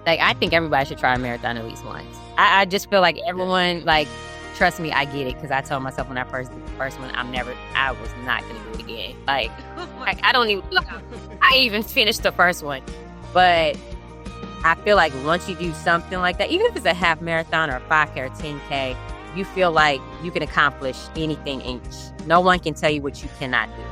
Like, I think everybody should try a marathon at least once. I just feel like everyone, like, trust me, I get it. Because I told myself when I first did the first one, I was not going to do it again. Like I don't even, I even finished the first one. But I feel like once you do something like that, even if it's a half marathon or a 5K or 10K, you feel like you can accomplish anything. And no one can tell you what you cannot do.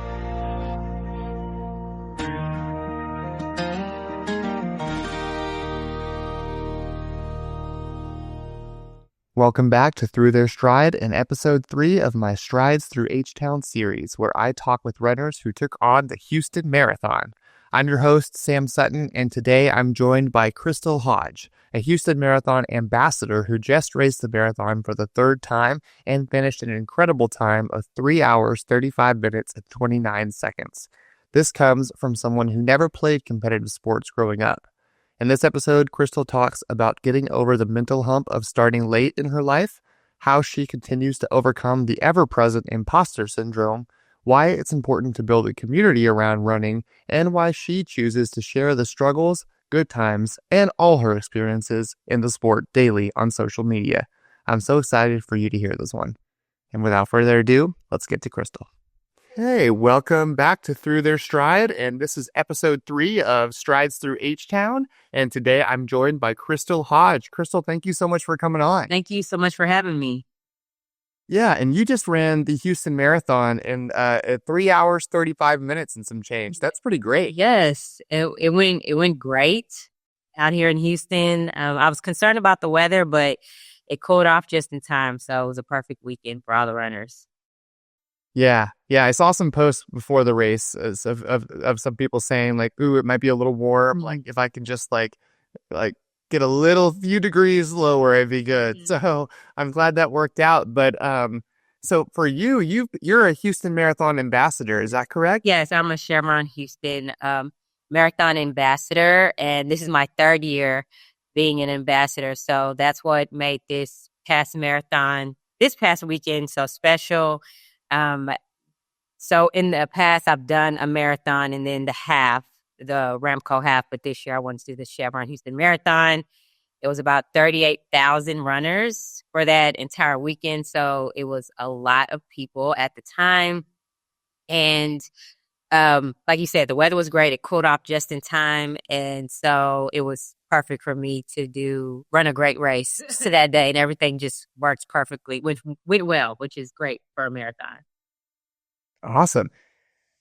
Welcome back to Through Their Stride and episode 3 of my Strides Through H-Town series, where I talk with runners who took on the Houston Marathon. I'm your host, Sam Sutton, and today I'm joined by Krystle Hodge, a Houston Marathon ambassador who just raced the marathon for the third time and finished an incredible time of 3 hours, 35 minutes, and 29 seconds. This comes from someone who never played competitive sports growing up. In this episode, Krystle talks about getting over the mental hump of starting late in her life, how she continues to overcome the ever-present imposter syndrome, why it's important to build a community around running, and why she chooses to share the struggles, good times, and all her experiences in the sport daily on social media. I'm so excited for you to hear this one. And without further ado, let's get to Krystle. Hey, welcome back to Through Their Stride, and this is episode 3 of Strides Through H-Town, and today I'm joined by Krystle Hodge. Krystle, thank you so much for coming on. Thank you so much for having me. Yeah, and you just ran the Houston Marathon in 3 hours, 35 minutes and some change. That's pretty great. Yes, it went great out here in Houston. I was concerned about the weather, but it cooled off just in time, so it was a perfect weekend for all the runners. Yeah. I saw some posts before the race of some people saying like, "Ooh, it might be a little warm. Like, if I can just like get a little few degrees lower, it'd be good." Mm-hmm. So I'm glad that worked out. But so for you're a Houston Marathon ambassador. Is that correct? Yes, I'm a Chevron Houston Marathon ambassador, and this is my third year being an ambassador. So that's what made this past weekend so special. So in the past, I've done a marathon and then the Ramco half, but this year I wanted to do the Chevron Houston Marathon. It was about 38,000 runners for that entire weekend. So it was a lot of people at the time. And like you said, the weather was great. It cooled off just in time. And so it was perfect for me to run a great race to that day. And everything just worked perfectly, which went well, which is great for a marathon. Awesome.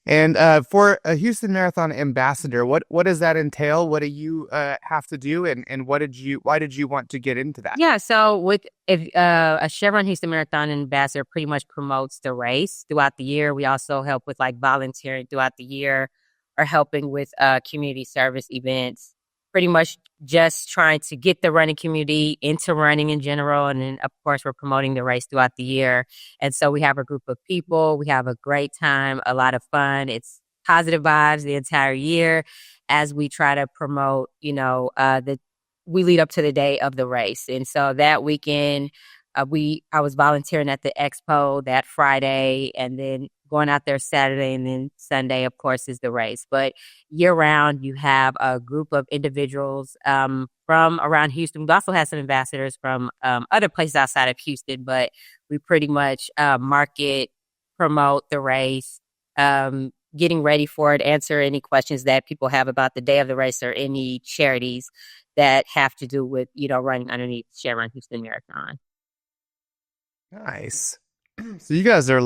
And for a Houston Marathon ambassador, what does that entail? What do you have to do, and why did you want to get into that? Yeah, so if a Chevron Houston Marathon ambassador pretty much promotes the race throughout the year. We also help with like volunteering throughout the year or helping with community service events. Pretty much just trying to get the running community into running in general. And then, of course, we're promoting the race throughout the year. And so we have a group of people. We have a great time, a lot of fun. It's positive vibes the entire year as we try to promote, we lead up to the day of the race. And so that weekend, I was volunteering at the expo that Friday, and then going out there Saturday, and then Sunday, of course, is the race. But year round, you have a group of individuals from around Houston. We also have some ambassadors from other places outside of Houston, but we pretty much market, promote the race, getting ready for it, answer any questions that people have about the day of the race or any charities that have to do with, running underneath Chevron Houston Marathon. Nice. So you guys are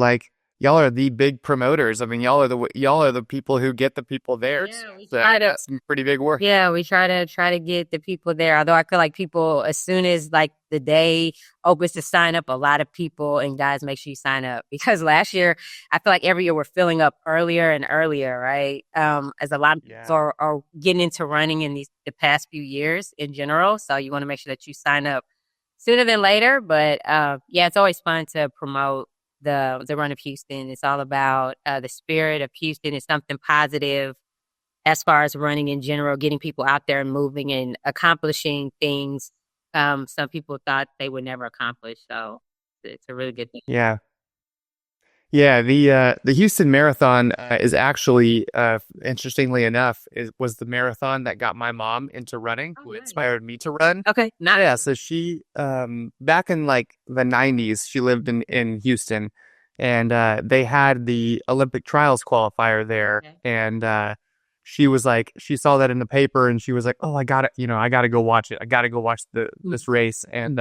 y'all are the big promoters. I mean, y'all are the people who get the people there. Yeah, that's some pretty big work. Yeah, we try to get the people there. Although I feel like people, as soon as like the day opens to sign up, a lot of people, and guys, make sure you sign up, because last year I feel like every year we're filling up earlier and earlier, right? As a lot of people are getting into running in the past few years in general. So you want to make sure that you sign up sooner than later. But it's always fun to promote the Run of Houston. It's all about the spirit of Houston. It's something positive as far as running in general, getting people out there and moving and accomplishing things some people thought they would never accomplish. So it's a really good thing. Yeah. Yeah, the Houston Marathon is actually interestingly enough was the marathon that got my mom into running, Oh, who nice. inspired me to run. Okay, not Yeah, so she back in like the 90s, she lived in Houston, and they had the Olympic trials qualifier there, okay. and she was like she saw that in the paper and she was like, "Oh, I got to, I got to go watch it. I got to go watch the Mm. this race." And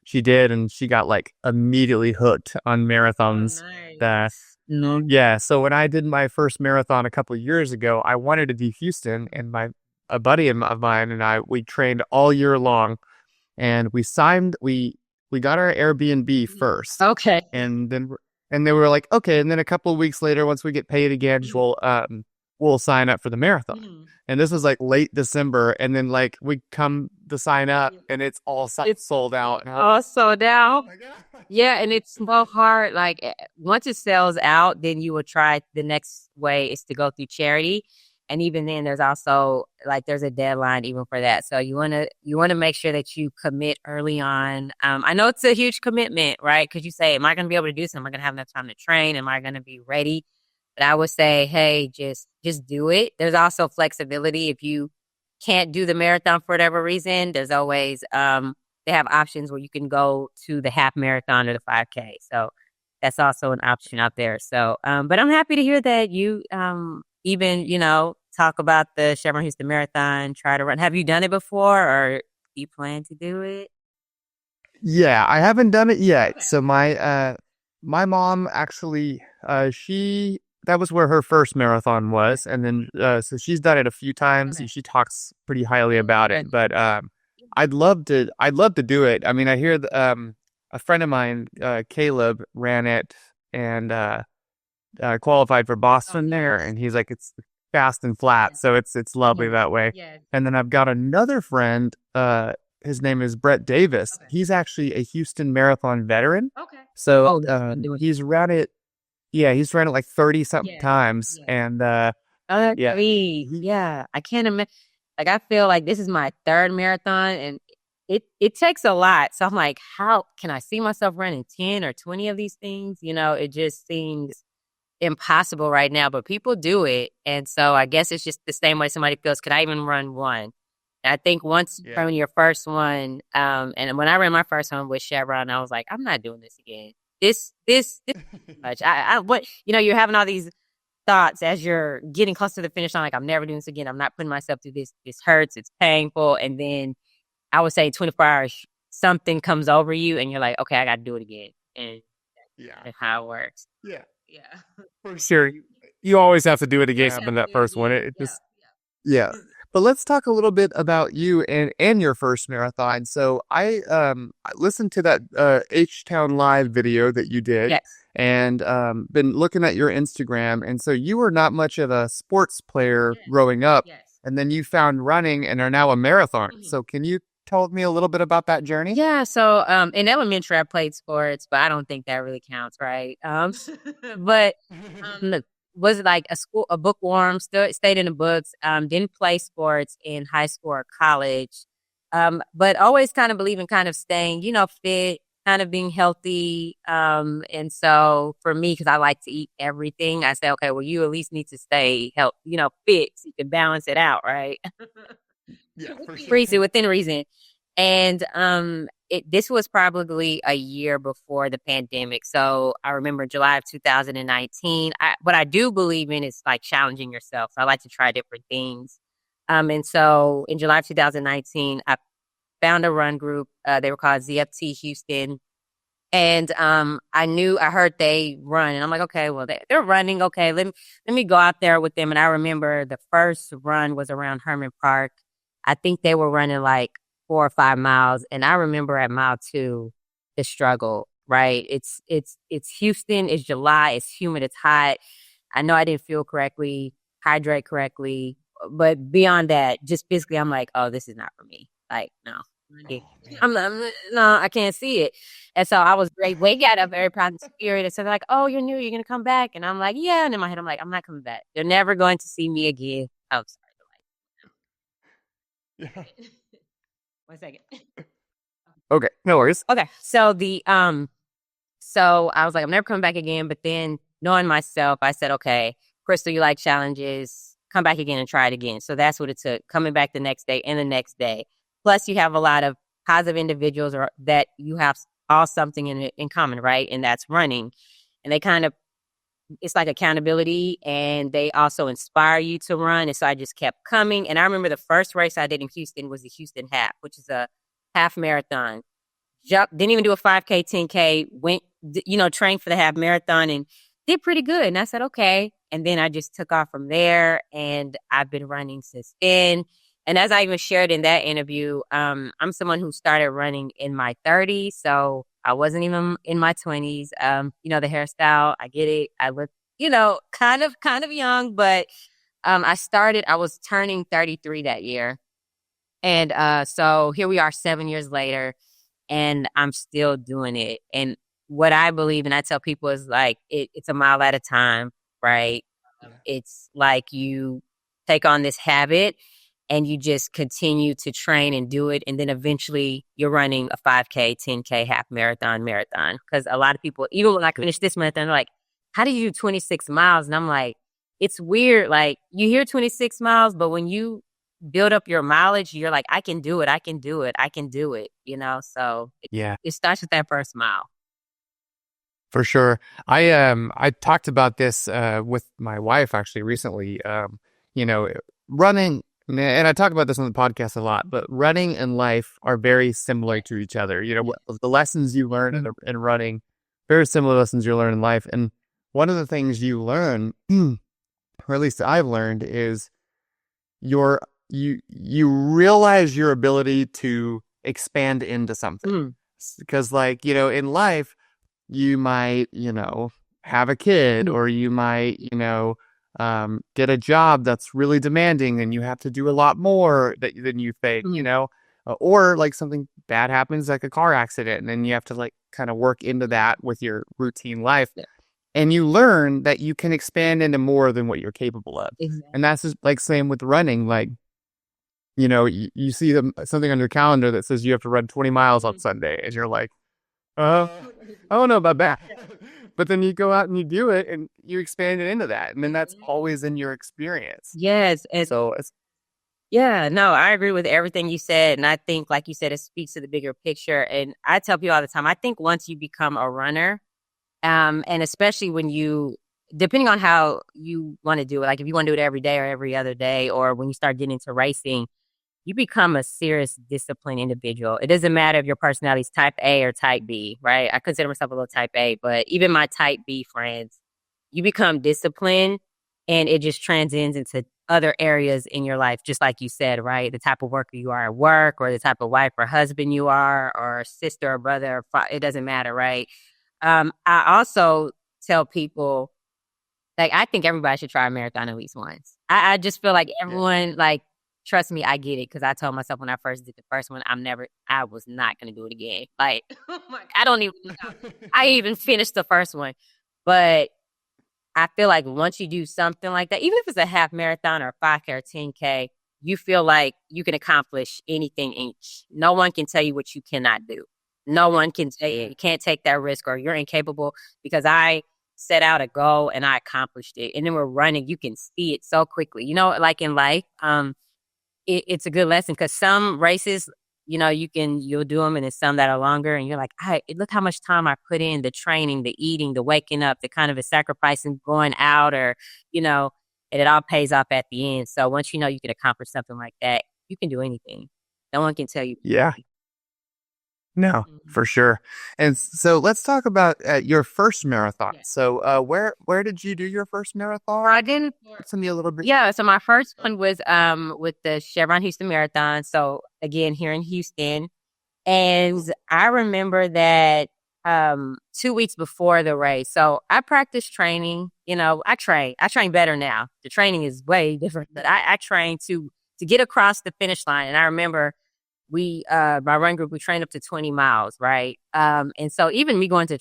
she did, and she got like immediately hooked on Oh, marathons. Uh, nice. No. yeah, so when I did my first marathon a couple of years ago, I wanted to do Houston, and my a buddy of mine and I we trained all year long, and we got our Airbnb first, Okay. and then they were like, okay, and then a couple of weeks later, once we get paid again, we'll sign up for the marathon. Mhm. And this was like late December, and then like we come to sign up, and it's all It's sold out. And also down. my God. Yeah, and it's so hard. Like once it sells out, then you will try the next way is to go through charity. And even then there's also like there's a deadline even for that. So you wanna make sure that you commit early on. I know it's a huge commitment, right? Because you say, am I gonna be able to do this? Am I gonna have enough time to train? Am I gonna be ready? But I would say, hey, just do it. There's also flexibility if you can't do the marathon for whatever reason. There's always they have options where you can go to the half marathon or the 5K. So that's also an option out there. So, but I'm happy to hear that you even talk about the Chevron Houston Marathon. Try to run. Have you done it before, or do you plan to do it? Yeah, I haven't done it yet. Okay. So my mom actually she that was where her first marathon was, and then so she's done it a few times Okay. and she talks pretty highly Oh, about good. it. But I'd love to do it. I mean, I hear a friend of mine, Caleb, ran it and qualified for Oh, Boston there, nice. and he's like it's fast and flat, Yes. so it's lovely Mhm. that way. Yes. And then I've got another friend, his name is Brett Davis. Okay. He's actually a Houston Marathon veteran. Okay. So Oh, doing. he's run it, yeah, he's run it like 30 something Yes. times. Yes. And Oh, that's yeah, sweet. he, Yeah, I can't imagine. Like, I feel like this is my third marathon, and it takes a lot. So I'm like, how can I see myself running 10 or 20 of these things? It just seems impossible right now, but people do it, and so I guess it's just the same way somebody feels. Could I even run one? And I think once yeah. from your first one, and when I ran my first one with Chevron, I was like, I'm not doing this again. This much. I what you're having all these thoughts as you're getting close to the finish line, like I'm never doing this again. I'm not putting myself through this. This hurts. It's painful. And then I would say 24 hours, something comes over you, and you're like, okay, I got to do it again. And Yeah. that's how it works. Yeah. Yeah. For sure. You always have to do it You again always in have to that do it first one. again. It Yeah. just Yeah. But let's talk a little bit about you and your first marathon. So I listened to that H Town Live video that you did Yes. and been looking at your Instagram. And so you were not much of a sports player Yes. growing up, Yes. and then you found running and are now a marathon. Mhm. So can you tell me a little bit about that journey? Yeah, so in elementary I played sports, but I don't think that really counts, right? But look, was like a bookworm, stayed in the books, didn't play sports in high school or college. But always kind of believe in kind of staying, fit, kind of being healthy. And so for me, because I like to eat everything, I say, okay, well, you at least need to stay fit so you can balance it out, right? Yeah, for sure. Reason within reason. And this was probably a year before the pandemic. So I remember July of 2019. What I do believe in is like challenging yourself. So I like to try different things. And so in July of 2019, I found a run group. They were called ZFT Houston. And I heard they run, and I'm like, okay, well, they're running. Okay, let me go out there with them. And I remember the first run was around Herman Park. I think they were running like 4 or 5 miles, and I remember at mile two the struggle. Right? It's Houston. It's July. It's humid. It's hot. I know I didn't feel correctly, hydrate correctly, but beyond that, just physically, I'm like, oh, this is not for me. Like, no. Oh man. No, I can't see it. And so I was very way got a very proud spirit. And so they're like, oh, you're new, you're gonna come back. And I'm like, yeah. And in my head, I'm like, I'm not coming back. They're never going to see me again. Oh, sorry. Yeah. The light. 1 second. Okay, no worries. Okay. So I was like, I'm never coming back again. But then knowing myself, I said, okay, Krystle, you like challenges, come back again and try it again. So that's what it took, coming back the next day and the next day. Plus, you have a lot of positive individuals or that you have all something in common, right? And that's running. And they kind of, it's like accountability, and they also inspire you to run. And so I just kept coming. And I remember the first race I did in Houston was the Houston Half, which is a half marathon. Didn't even do a 5K, 10K, went, trained for the half marathon and did pretty good. And I said, okay. And then I just took off from there, and I've been running since then. And as I even shared in that interview, I'm someone who started running in my 30s. So I wasn't even in my 20s. The hairstyle, I get it. I look, kind of young, but I was turning 33 that year. And so here we are 7 years later, and I'm still doing it. And what I believe, and I tell people, is like, it's a mile at a time, right? It's like you take on this habit and you just continue to train and do it. And then eventually you're running a 5K, 10K, half marathon. Because a lot of people, even when I finish this marathon, they're like, how do you do 26 miles? And I'm like, it's weird. Like, you hear 26 miles, but when you build up your mileage, you're like, I can do it. So Yeah. it starts with that first mile. For sure. I talked about this with my wife actually recently. Running, and I talk about this on the podcast a lot, but running and life are very similar to each other. The lessons you learn in running, very similar lessons you learn in life. And one of the things you learn, or at least I've learned, is you realize your ability to expand into something. Because in life, you might, have a kid, or you might, get a job that's really demanding and you have to do a lot more than you think, or like something bad happens, like a car accident, and then you have to like kind of work into that with your routine life. Yeah. And you learn that you can expand into more than what you're capable of. Exactly. And that's just like same with running. Like, you see something on your calendar that says you have to run 20 miles on Sunday, and you're like, I don't know about that. But then you go out and you do it, and you expand it into that. And then that's always in your experience. Yes. Yeah, no, I agree with everything you said. And I think, like you said, it speaks to the bigger picture. And I tell people all the time, I think once you become a runner, and especially when depending on how you want to do it, like if you want to do it every day or every other day, or when you start getting into racing, you become a serious, disciplined individual. It doesn't matter if your personality is type A or type B, right? I consider myself a little type A, but even my type B friends, you become disciplined, and it just transcends into other areas in your life, just like you said, right? The type of worker you are at work, or the type of wife or husband you are, or sister or brother, it doesn't matter, right? I also tell people, like, I think everybody should try a marathon at least once. I just feel like everyone, like, trust me, I get it. Because I told myself when I first did the first one, I was not going to do it again. Like, I don't even know. I even finished the first one. But I feel like once you do something like that, even if it's a half marathon or a 5K or 10K, you feel like you can accomplish anything. No one can tell you what you cannot do. No one can say you can't take that risk, or you're incapable, because I set out a goal and I accomplished it. And then we're running, you can see it so quickly. Like in life, it's a good lesson, because some races, you'll do them, and there's some that are longer, and you're like, look how much time I put in, the training, the eating, the waking up, the kind of a sacrificing going out, or, and it all pays off at the end. So once you can accomplish something like that, you can do anything. No one can tell you. Yeah. No, for sure. And so let's talk about your first marathon. Yeah. So where did you do your first marathon? I didn't. Tell me a little bit. Yeah, so my first one was with the Chevron Houston Marathon. So again, here in Houston. And I remember that 2 weeks before the race. So I practiced training. I train better now. The training is way different, but I train to get across the finish line. And I remember my run group, we trained up to 20 miles, right? And so even me going to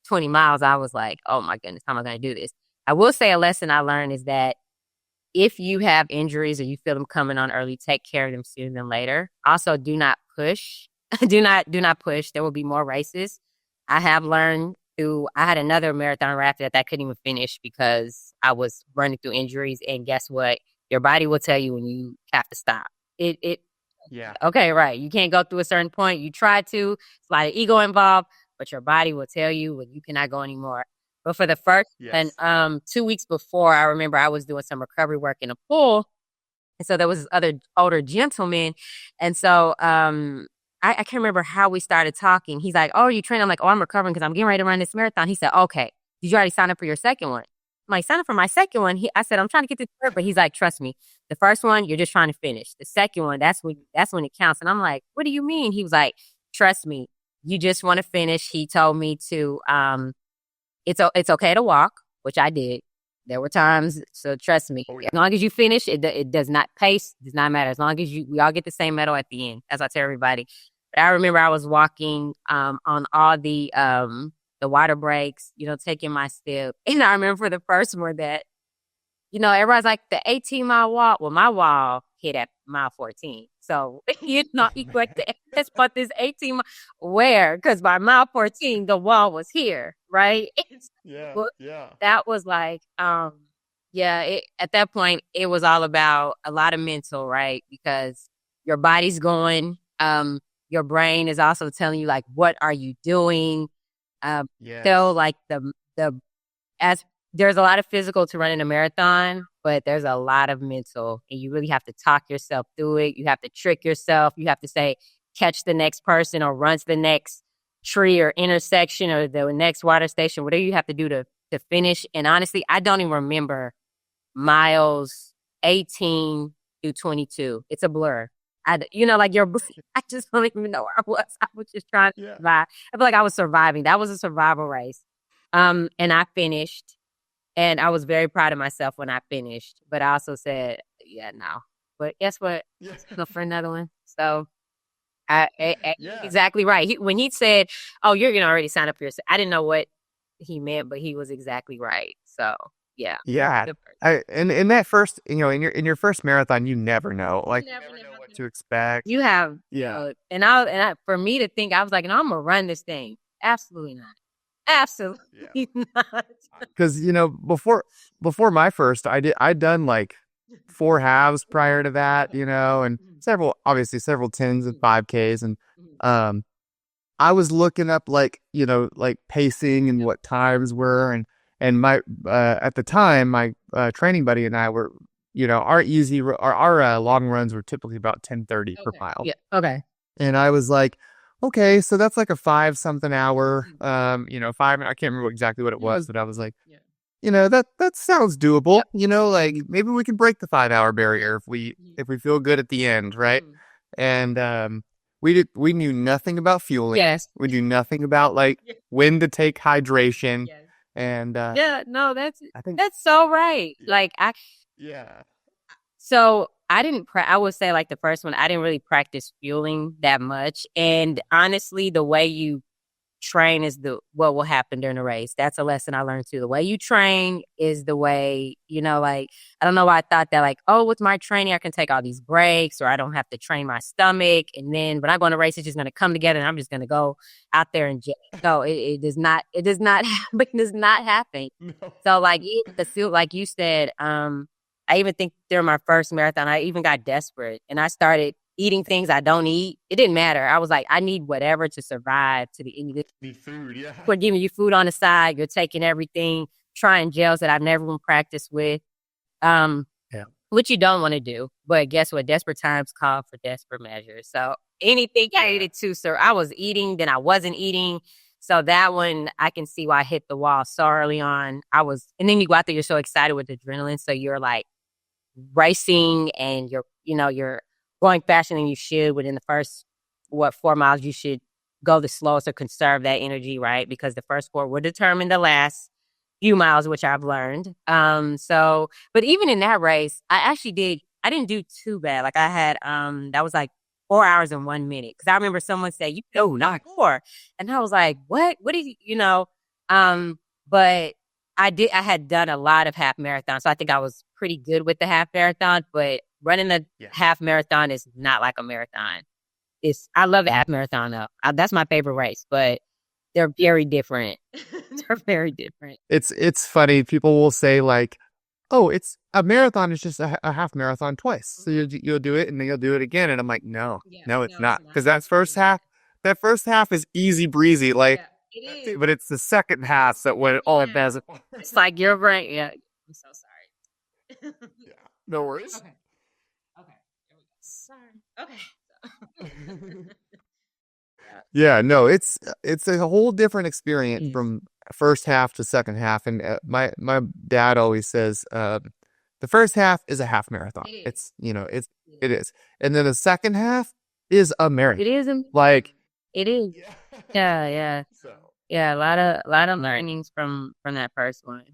20 miles, I was like, oh my goodness, how am I going to do this? I will say a lesson I learned is that if you have injuries or you feel them coming on early, take care of them sooner than later. Also, do not push. do not push. There will be more races. I have learned I had another marathon right after that I couldn't even finish because I was running through injuries. And guess what? Your body will tell you when you have to stop. It Yeah. Okay, right. You can't go through a certain point. You try to, it's a lot of ego involved, but your body will tell you when you cannot go anymore. But for the first and Yes. 2 weeks before, I remember I was doing some recovery work in a pool. And so there was this other older gentleman. And so I can't remember how we started talking. He's like, "Oh, are you training?" I'm like, "Oh, I'm recovering because I'm getting ready to run this marathon." He said, "Okay, did you already sign up for your second one?" I'm like, "Sign up for my second one." I said, "I'm trying to get to the third," but he's like, "Trust me, the first one, you're just trying to finish. The second one, that's when it counts." And I'm like, "What do you mean?" He was like, "Trust me, you just want to finish." He told me to it's okay to walk, which I did. There were times, so trust me. Oh As yeah. long as you finish, it does not pace, does not matter. As long as we all get the same medal at the end, as I tell everybody. But I remember I was walking on all the water breaks, taking my step, and I remember for the first one that everybody's like the 18-mile walk. Well, my wall hit at mile 14. So, you Man. got to ask about this 18 mile, where? Because by mile 14, the wall was here, right? Yeah. Well, Yeah. that was like, yeah, at that point, it was all about a lot of mental, right? Because your body's going, your brain is also telling you, like, what are you doing? Um, so, Yes. like, as there's a lot of physical to running a marathon, but there's a lot of mental, and you really have to talk yourself through it. You have to trick yourself. You have to say, catch the next person or run to the next tree or intersection or the next water station, whatever you have to do to finish. And honestly, I don't even remember miles 18 through 22. It's a blur. Like I just don't even know where I was. I was just trying to Yeah. survive. I feel like I was surviving. That was a survival race. And I finished, and I was very proud of myself when I finished. But I also said, yeah, no. But guess what? Yeah. Look for another one. So he's Yeah. exactly right. When he said, "Oh, you're gonna already sign up for yourself," I didn't know what he meant, but he was exactly right. So yeah, Yeah. the first. I and in that first, in your first marathon, you never know. You Like you never never know know. what to expect. You have, Yeah. for me to think, I was like, "No, I'm gonna run this thing." Absolutely not. Yeah. Absolutely not. Because before my first, I'd done like four halves prior to that, and several tens and 5Ks, and um I was looking up like pacing and what times were, and my at the time my training buddy and I were, our long runs were typically about 10:30 per mile. Yeah. Okay. And I was like, okay, so that's like a 5 something hour, five, I can't remember exactly what it was, but I was like, Yeah. that sounds doable. Yep. Like maybe we can break the 5 hour barrier if we feel good at the end, right? And we knew nothing about fueling. Yes. We knew nothing about like when to take hydration. Yes. And Yeah. No, that's I think that's so right. yeah, Like yeah, so I didn't. I would say like the first one, I didn't really practice fueling that much. And honestly, the way you train is what will happen during the race. That's a lesson I learned too. The way you train is the way, like, I don't know why I thought that, like, oh, with my training, I can take all these breaks, or I don't have to train my stomach. And then when I go on a race, it's just going to come together and I'm just going to go out there and no, it does not, happen. It does not happen. no, So like like you said, I even think during my first marathon, I even got desperate and I started eating things I don't eat. It didn't matter. I was like, I need whatever to survive to the end. need food, yeah, We're giving you food on the side. You're taking everything, trying gels that I've never been practiced with, um, yeah, which you don't want to do. But guess what? Desperate times call for desperate measures. So anything I yeah, needed to, sir. I was eating, then I wasn't eating. So that one, I can see why I hit the wall so early on. And then you go out there, you're so excited with adrenaline. So you're like racing and you're going faster than you should within the first 4 miles. You should go the slowest to conserve that energy, right? Because the first four will determine the last few miles, which I've learned. But even in that race, I didn't do too bad. Like I had that was like 4 hours and 1 minute, because I remember someone said, not four, and I was like, what did but I had done a lot of half marathons, so I think I was pretty good with the half marathon. But running a yeah, half marathon is not like a marathon. I love the half marathon though. That's my favorite race. But They're very different. They're very different. It's funny. People will say like, "Oh, it's a marathon is just a half marathon twice." So you'll do it and then you'll do it again, and I'm like, "No, Yeah, no, it's no, it's not." not. Because that first half is easy breezy, like, Yeah, it is. but it's the second half that when all it does. It's like your brain. Yeah, I'm so sorry. Yeah, no worries. Okay. Okay. Here we go. Sorry. Okay. Yeah. Yeah, no, it's a whole different experience Yes. from first half to second half, and my dad always says the first half is a half marathon. It is. It's you know it's It it is. is, and then the second half is a It marathon. is. Like It is. yeah, Yeah. Yeah. so Yeah. A lot of learnings from that first one.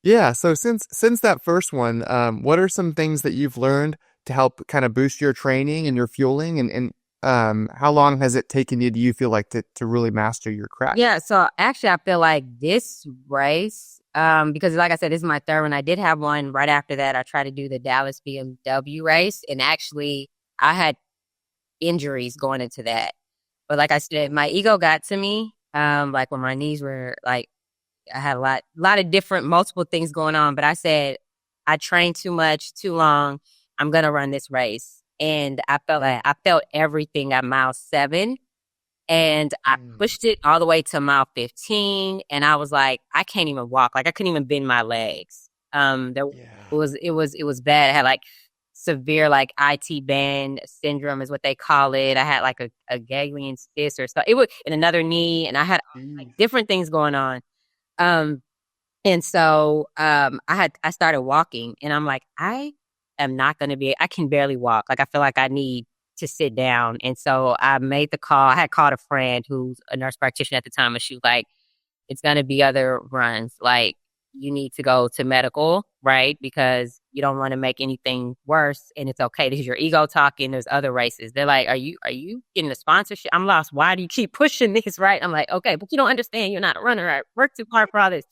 yeah. So since that first one, what are some things that you've learned to help kind of boost your training and your fueling, and how long has it taken you? Do you feel like to really master your craft? Yeah, so actually I feel like this race, because like I said, this is my third one. I did have one right after that. I tried to do the Dallas BMW race, and actually I had injuries going into that. But like I said, my ego got to me. Like when my knees were like I had a lot of different multiple things going on. But I said, I trained too much, too long. I'm gonna run this race. And I felt everything at mile 7 and I Mm. pushed it all the way to mile 15. And I was like, I can't even walk. Like I couldn't even bend my legs. There Yeah. it was bad. I had like severe like IT band syndrome is what they call it. I had like a ganglion cyst or stuff. It was in another knee, and I had like Jeez. different things going on. Um, and so I started walking, and I'm like, I am not going to be. I can barely walk. Like I feel like I need to sit down. And so I made the call. I had called a friend who's a nurse practitioner at the time, and she was like, it's going to be other runs. Like you need to go to medical, right? Because you don't want to make anything worse, and it's okay. This is your ego talking. There's other races. They're like, are you getting the sponsorship? I'm lost. Why do you keep pushing this? Right? I'm like, okay, but you don't understand. You're not a runner. I worked too hard for all this.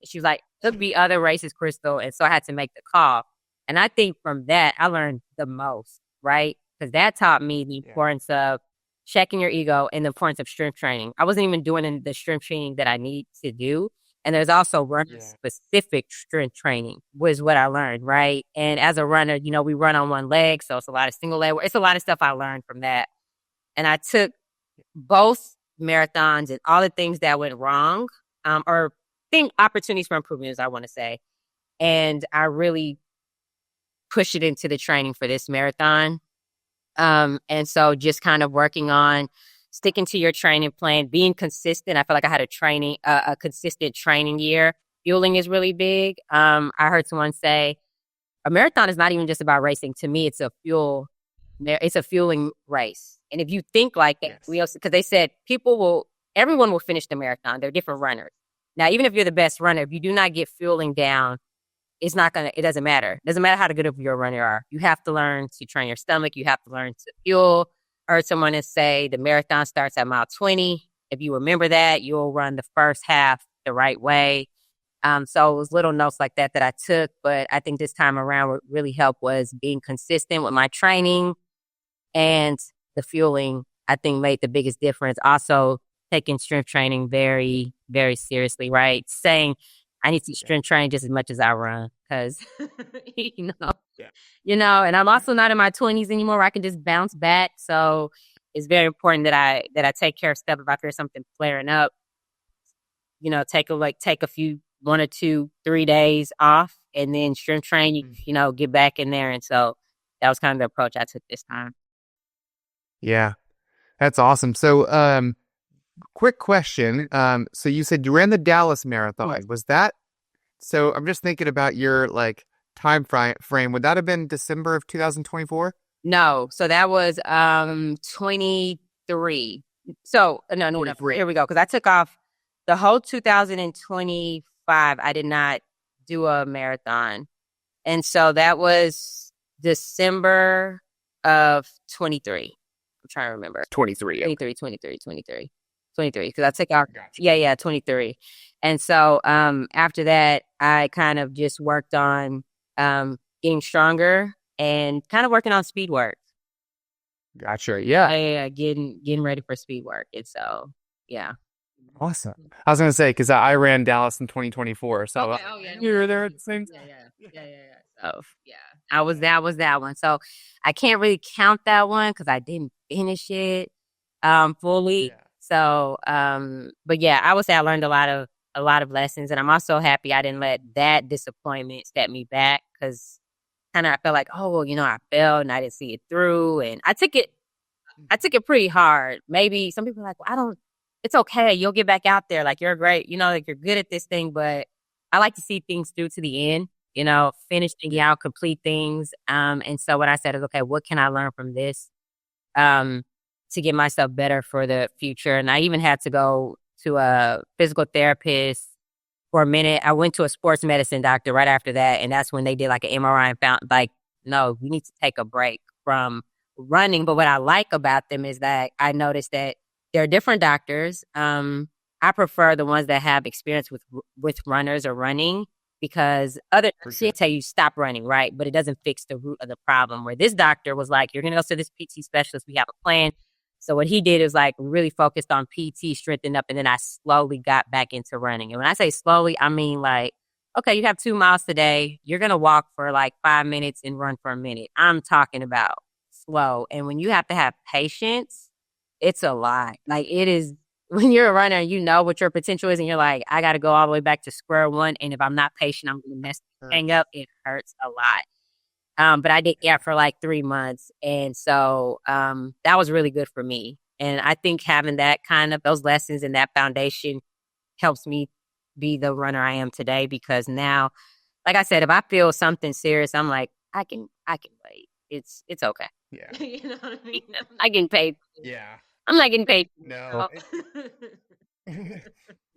And she was like, there'll be other races, Krystle. And so I had to make the call. And I think from that, I learned the most, right? Because that taught me the Yeah. importance of checking your ego and the importance of strength training. I wasn't even doing the strength training that I need to do. And there's also runner Yeah. specific strength training was what I learned, right? And as a runner, we run on one leg. So it's a lot of single leg work. It's a lot of stuff I learned from that. And I took both marathons and all the things that went wrong, or think opportunities for improvement, as I want to say. And I really pushed it into the training for this marathon. And so just kind of working on sticking to your training plan, being consistent. I feel like I had a consistent training year. Fueling is really big. I heard someone say a marathon is not even just about racing. To me, it's a fueling race. And if you think like that, Yes. because they said everyone will finish the marathon. They're different runners. Now, even if you're the best runner, if you do not get fueling down, it doesn't matter. It doesn't matter how good of your runner you are. You have to learn to train your stomach. You have to learn to fuel. I heard someone say the marathon starts at mile 20. If you remember that, you'll run the first half the right way. So it was little notes like that I took. But I think this time around, what really helped was being consistent with my training, and the fueling, I think, made the biggest difference. Also, taking strength training very, very seriously, right? Saying, I need to Yeah. strength train just as much as I run because, you know, Yeah. and I'm also not in my 20s anymore where I can just bounce back. So it's very important that I take care of stuff if I feel something flaring up. Take a few 1 or 2, 3 days off, and then strength train. Mm. Get back in there. And so that was kind of the approach I took this time. Yeah. That's awesome. So, quick question. So you said you ran the Dallas Marathon. Yes. Was that? So I'm just thinking about your like frame. Would that have been December of 2024? No, so that was 23. So no, 23. here we go. Because I took off the whole 2025. I did not do a marathon, and so that was December of 23. I'm trying to remember. 23. 23. Because I took off. Gotcha. Yeah, 23. And so after that, I kind of just worked on getting stronger and kind of working on speed work. Gotcha. Yeah. Yeah, getting ready for speed work. And so, yeah. Awesome. I was gonna say because I ran Dallas in 2024, so Okay. Oh yeah. you were there at the same Yeah. time. So yeah, I was that one. So I can't really count that one because I didn't finish it fully. Yeah. So but yeah, I would say I learned a lot of lessons, and I'm also happy I didn't let that disappointment step me back because kind of I felt like, oh well, I failed and I didn't see it through, and I took it pretty hard. Maybe some people are like, well, I don't, it's okay. You'll get back out there. Like, you're great. Like, you're good at this thing, but I like to see things through to the end, finish things out, complete things. And so what I said is, okay, what can I learn from this um, to get myself better for the future? And I even had to go to a physical therapist for a minute. I went to a sports medicine doctor right after that. And that's when they did like an MRI and found, like, no, you need to take a break from running. But what I like about them is that I noticed that there are different doctors. I prefer the ones that have experience with runners or running because other For they sure. tell you stop running, right? But it doesn't fix the root of the problem. Where this doctor was like, you're gonna go to this PT specialist. We have a plan. So what he did is like really focused on PT, strengthened up, and then I slowly got back into running. And when I say slowly, I mean like, okay, you have 2 miles today. You're gonna walk for like 5 minutes and run for a minute. I'm talking about slow. And when you have to have patience, it's a lot. Like it is when you're a runner, you know what your potential is, and you're like, I got to go all the way back to square one. And if I'm not patient, I'm going to mess this Hurt. thing up. It hurts a lot. But I did that for like 3 months. And so that was really good for me. And I think having that kind of those lessons and that foundation helps me be the runner I am today because now, like I said, if I feel something serious, I'm like, I can wait. It's okay. Yeah. You know what I mean? I getting paid. Yeah. I'm not getting paid. No.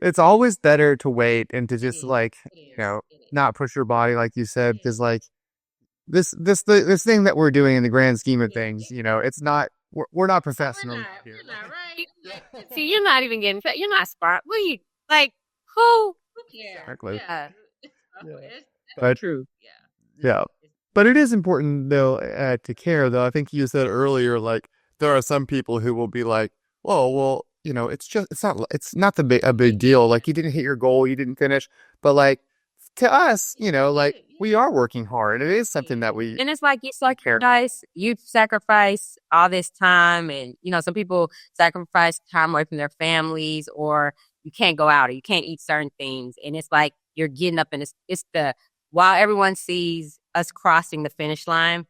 It's always better to wait and to It just is. like, It you is. know, It is. not push your body like you said, It because is. like this thing that we're doing in the grand scheme of Yeah. things, it's not we're not We're professionals not. here. We're not right. See, you're not even getting paid. You're not smart. What are you like? Who cares? Exactly. Yeah. Yeah. That's But true. Yeah. yeah. But it is important though to care though. I think you said earlier like there are some people who will be like, "Oh, well, it's not a big deal. Like you didn't hit your goal, you didn't finish." But like to us, like we are working hard. It is something that we And it's like you care. sacrifice, all this time, and some people sacrifice time away from their families, or you can't go out, or you can't eat certain things, and it's like you're getting up, and it's the while everyone sees us crossing the finish line,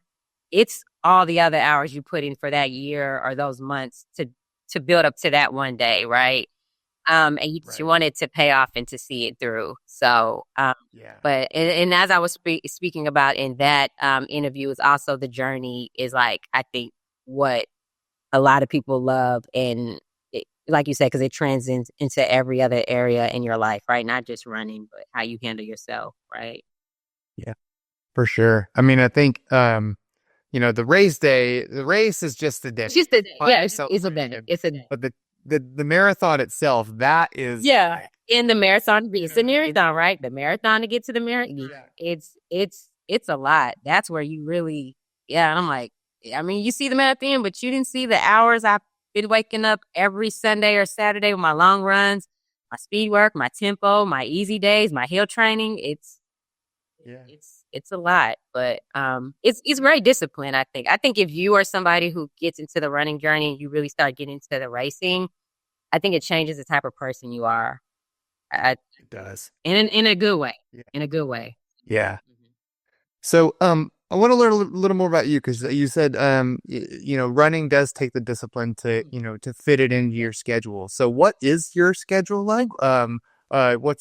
it's all the other hours you put in for that year or those months to build up to that one day, right? And you Right. want it to pay off and to see it through. So, Yeah. but and as I was speaking about in that interview, is also the journey is like I think what a lot of people love, and like you said, because it transcends into every other area in your life, right? Not just running, but how you handle yourself, right? Yeah. For sure. I mean, I think the race is just the day. It's just a But yeah, it's, so it's a day. It's a day. but the marathon itself, that is Yeah, in the marathon, it's a what I mean? marathon, right? The marathon to get to the marathon, Yeah. it's a lot. That's where you really, yeah. And I'm like, I mean, you see them at the end, but you didn't see the hours I've been waking up every Sunday or Saturday with my long runs, my speed work, my tempo, my easy days, my hill training. Yeah. It's a lot, but it's very disciplined. I think if you are somebody who gets into the running journey and you really start getting into the racing, I think it changes the type of person you are. I, It does. in a good way. Yeah. In a good way. Yeah. Mhm. So, I want to learn a little more about you because you said, running does take the discipline to fit it into your schedule. So, what is your schedule like? What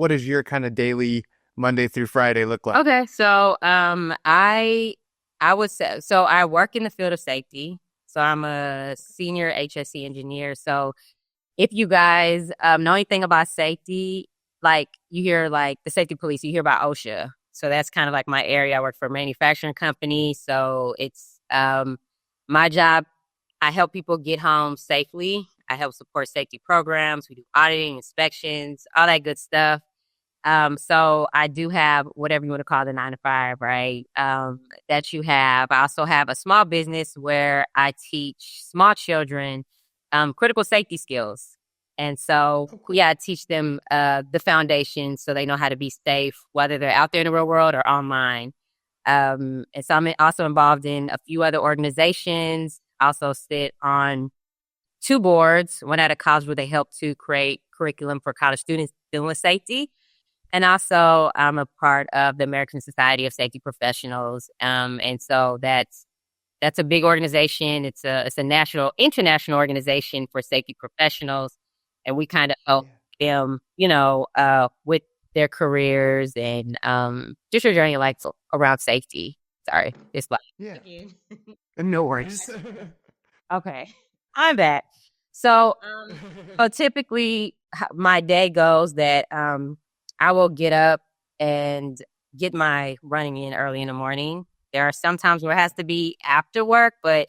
does your kind of daily Monday through Friday look like? Okay, so I would say so. I work in the field of safety, so I'm a senior HSC engineer. So if you guys know anything about safety, like you hear like the safety police, you hear about OSHA. So that's kind of like my area. I work for a manufacturing company. So it's my job. I help people get home safely. I help support safety programs. We do auditing, inspections, all that good stuff. So I do have whatever you want to call the 9 to 5, right? That you have. I also have a small business where I teach small children critical safety skills. And so, yeah, I teach them the foundation so they know how to be safe, whether they're out there in the real world or online. And so I'm also involved in a few other organizations. I also sit on two boards, one at a college where they help to create curriculum for college students dealing with safety. And also I'm a part of the American Society of Safety Professionals. And so that's a big organization. It's a international organization for safety professionals. And we kind of help them, with their careers and just your journey like around safety. Sorry, it's like No worries. okay, I'm back. So, typically my day goes that I will get up and get my running in early in the morning. There are some times where it has to be after work, but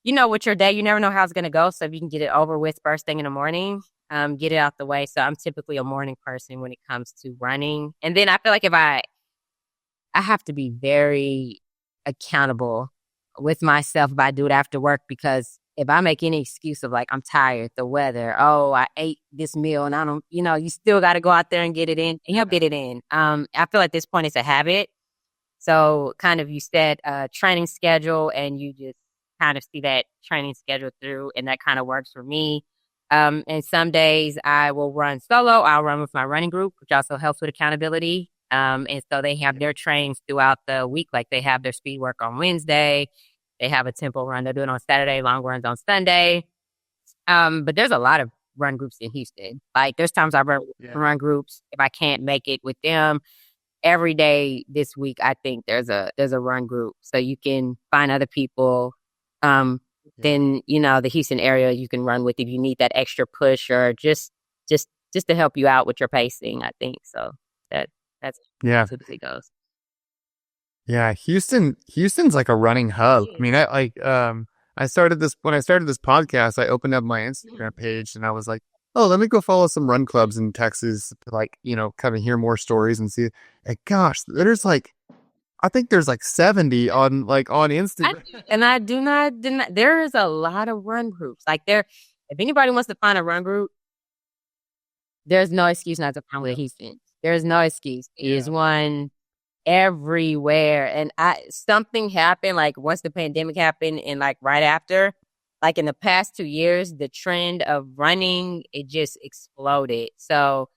with your day, you never know how it's going to go. So if you can get it over with first thing in the morning, get it out the way. So I'm typically a morning person when it comes to running. And then I feel like if I have to be very accountable with myself if I do it after work, because if I make any excuse of like, I'm tired, the weather, oh, I ate this meal and I don't, you still got to go out there and get it in and help get it in. I feel at this point it's a habit. So kind of you set a training schedule and you just kind of see that training schedule through, and that kind of works for me. And some days I will run solo. I'll run with my running group, which also helps with accountability. And so they have their trainings throughout the week. Like they have their speed work on Wednesday. They have a tempo run they're doing on Saturday, long runs on Sunday. But there's a lot of run groups in Houston. Like there's times I run groups if I can't make it with them. Every day this week, I think there's a run group, so you can find other people. Then the Houston area you can run with if you need that extra push or just to help you out with your pacing. I think so. That's typically goes. Yeah, Houston's like a running hub. I mean, I started this podcast. I opened up my Instagram page and I was like, oh, let me go follow some run clubs in Texas, like, kind of hear more stories and see. And gosh, I think there's like 70 on Instagram. And I do not deny, there is a lot of run groups. Like if anybody wants to find a run group, there's no excuse not to find with Houston. There's no excuse. There's one everywhere. And something happened, like once the pandemic happened and like right after, like in the past 2 years, the trend of running, it just exploded. So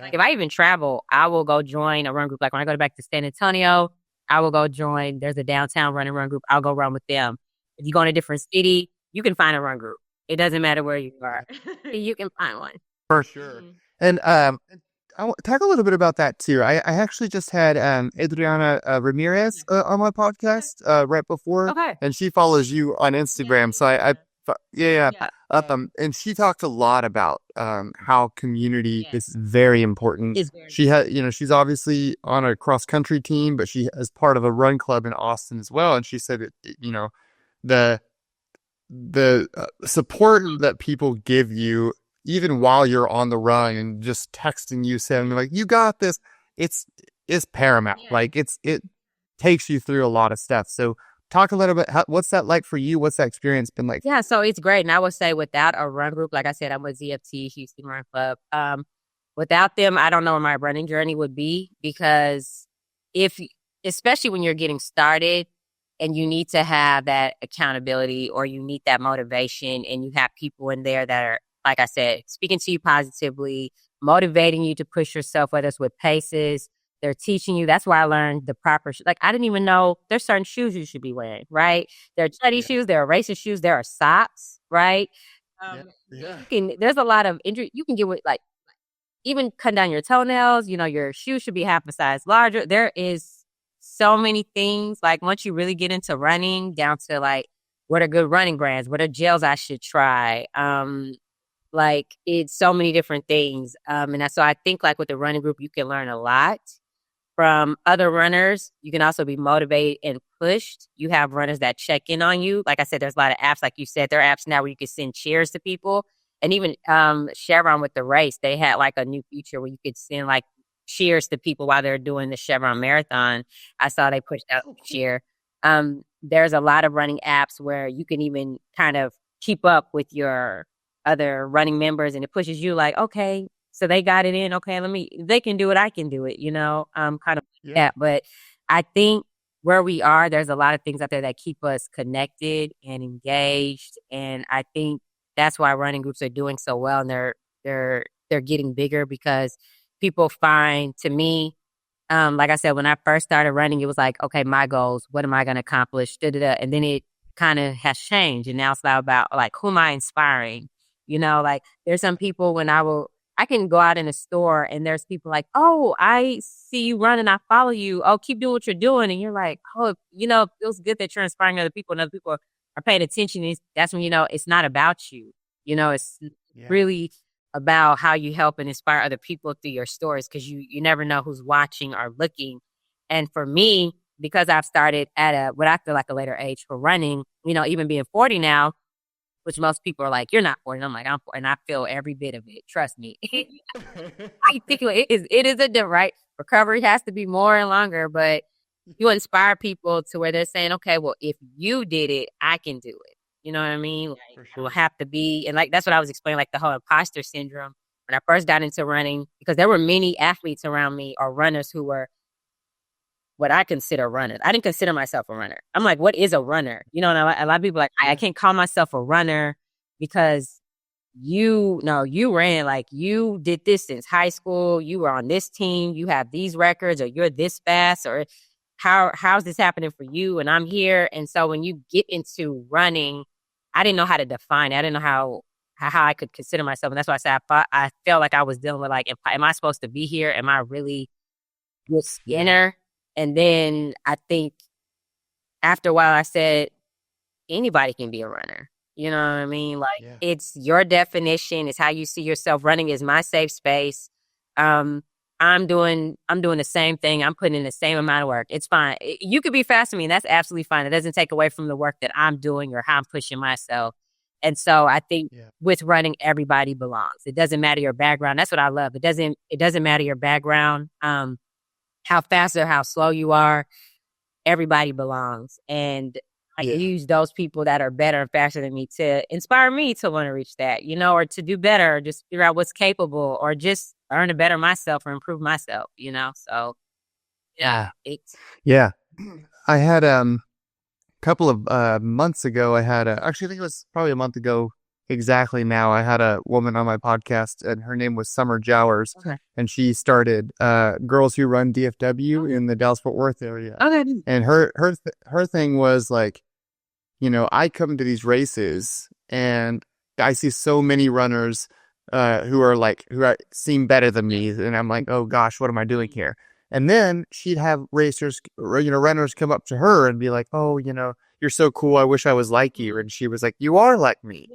like if I even travel, I will go join a run group. Like when I go back to San Antonio, I will go join. There's a downtown run group. I'll go run with them. If you go in a different city, you can find a run group. It doesn't matter where you are. You can find one. For sure. And I want to talk a little bit about that too. I actually just had Adriana Ramirez on my podcast right before, and she follows you on Instagram. So and she talked a lot about how community is very important. She had, she's obviously on a cross country team, but she is part of a run club in Austin as well. And she said that, the support that people give you even while you're on the run and just texting you saying like, you got this, it's paramount. Like it takes you through a lot of stuff. So talk a little bit, what's that like for you? What's that experience been like? Yeah, so it's great. And I would say without a run group, like I said, I'm with ZFT, Houston Run Club. Without them, I don't know where my running journey would be, because especially when you're getting started and you need to have that accountability or you need that motivation, and you have people in there that are, like I said, speaking to you positively, motivating you to push yourself, whether it's with paces, they're teaching you. That's why I learned the proper, like, I didn't even know there's certain shoes you should be wearing, right? There are study shoes, there are racer shoes, there are socks, right? There's a lot of injury you can get with, like, even cutting down your toenails, your shoes should be half a size larger. There is so many things, like once you really get into running, down to like, what are good running brands? What are gels I should try? Like it's so many different things. So I think like with the running group, you can learn a lot from other runners. You can also be motivated and pushed. You have runners that check in on you. Like I said, there's a lot of apps, like you said, there are apps now where you can send cheers to people. And even Chevron with the race, they had like a new feature where you could send like cheers to people while they're doing the Chevron marathon. I saw they pushed out cheer. There's a lot of running apps where you can even kind of keep up with your other running members, and it pushes you like, okay, so they got it in. Okay, they can do it. I can do it, kind of Yeah. that. But I think where we are, there's a lot of things out there that keep us connected and engaged. And I think that's why running groups are doing so well, and they're getting bigger because people find, to me, like I said, when I first started running, it was like, okay, my goals, what am I going to accomplish? Da, da, da. And then it kind of has changed. And now it's now about like, who am I inspiring? Like there's some people I can go out in a store and there's people like, oh, I see you running. I follow you. Oh, keep doing what you're doing. And you're like, oh, it feels good that you're inspiring other people and other people are paying attention. That's when, it's not about you. It's Yeah. really about how you help and inspire other people through your stories, because you never know who's watching or looking. And for me, because I've started at what I feel like a later age for running, even being 40 now, which most people are like, you're not 40. And I'm like, I'm 40. And I feel every bit of it. Trust me. I think it is a different, right? Recovery has to be more and longer, but you inspire people to where they're saying, okay, well, if you did it, I can do it. You know what I mean? Like, For we'll sure. have to be, and like that's what I was explaining, like the whole imposter syndrome when I first got into running, because there were many athletes around me or runners who were what I consider runners. I didn't consider myself a runner. I'm like, what is a runner? And a lot of people are like, I can't call myself a runner because you ran, like you did this since high school. You were on this team. You have these records, or you're this fast, or how's this happening for you? And I'm here. And so when you get into running, I didn't know how to define it. I didn't know how I could consider myself. And that's why I said I felt like I was dealing with like, am I supposed to be here? Am I really good Skinner? And then I think after a while I said, anybody can be a runner. You know what I mean? Like, it's your definition. It's how you see yourself. Running is my safe space. I'm doing the same thing. I'm putting in the same amount of work. It's fine. You could be faster than me, and that's absolutely fine. It doesn't take away from the work that I'm doing or how I'm pushing myself. And so I think with running, everybody belongs. It doesn't matter your background. That's what I love. It doesn't matter your background, how fast or how slow you are. Everybody belongs. And I can use those people that are better and faster than me to inspire me to want to reach that, or to do better, or just figure out what's capable, or just learn to better myself or improve myself, So it's I had couple of months ago, actually I think it was probably a month ago exactly now, I had a woman on my podcast, and her name was Summer Jowers. Okay. And she started Girls Who Run DFW in the Dallas-Fort Worth area. Okay. And her thing was like, I come to these races and I see so many runners who seem better than me, and I'm like, oh gosh, what am I doing here? And then she'd have runners come up to her and be like, oh, you're so cool. I wish I was like you. And she was like, you are like me,